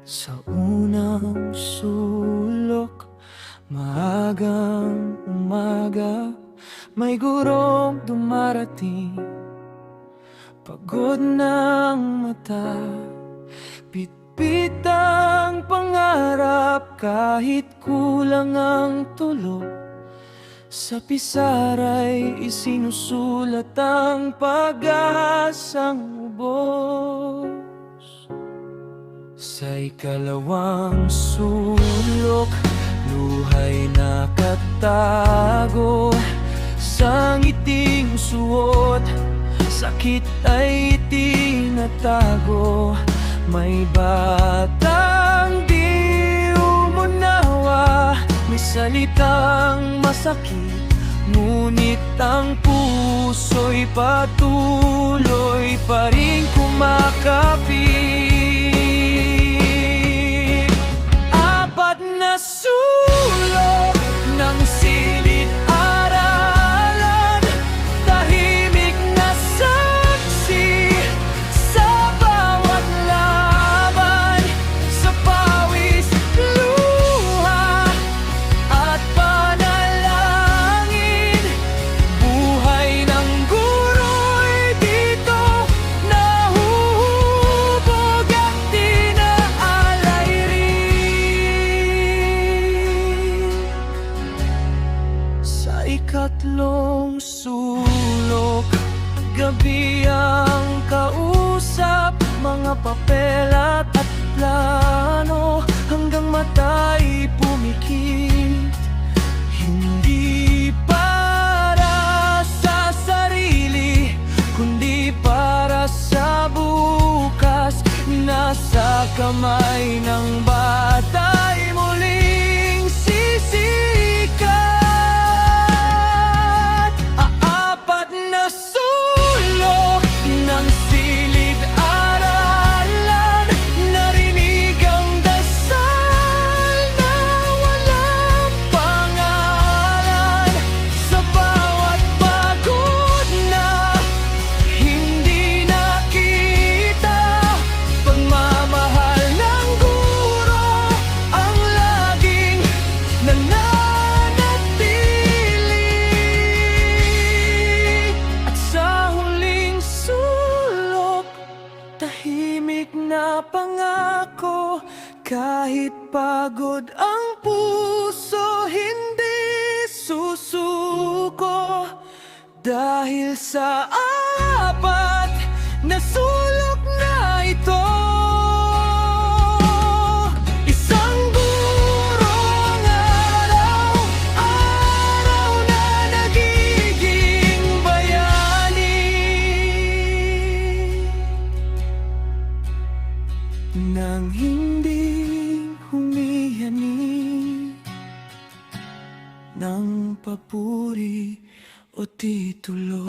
Sa unang sulok, maagang umaga, may gurong dumarating. Pagod ng mata, pitpit ang pangarap, kahit kulang ang tulog. Sa pisara'y isinusulat ang pag-asang ubos. Sa ikalawang sulok, luha'y nakatago. Sa ngiting suot, sakit ay itinatago. May batang di umunawa, may salitang masakit, ngunit ang puso'y patuloy pa rin kumakapit. Apat na sulok ng silid-aralan, tahimik na saksi sa bawat laban, sa pawis, luha at panalangin. Buhay ng guro'y dito nahuhubog at dinaalay rin. Sa ikatlong sulok, gabi ang kausap, mga papel at plano, hanggang mata'y pumikit. Hindi para sa sarili, kundi para sa bukas. Nasa kamay ng bata'y muling sisikat. Apat na sulok ng silid-aralan, narinig ang dasal na walang pangalan. Sa bawat pagod na hindi nakita, pagmamahal ng guro ang laging nananatili. At sa huling sulok, tahimik na pangako, kahit pagod ang puso, hindi susuko. Dahil sa apat na sulok na ito, isang gurong araw, araw na nagiging bayani. Nang hindi humihani ng papuri o titulo.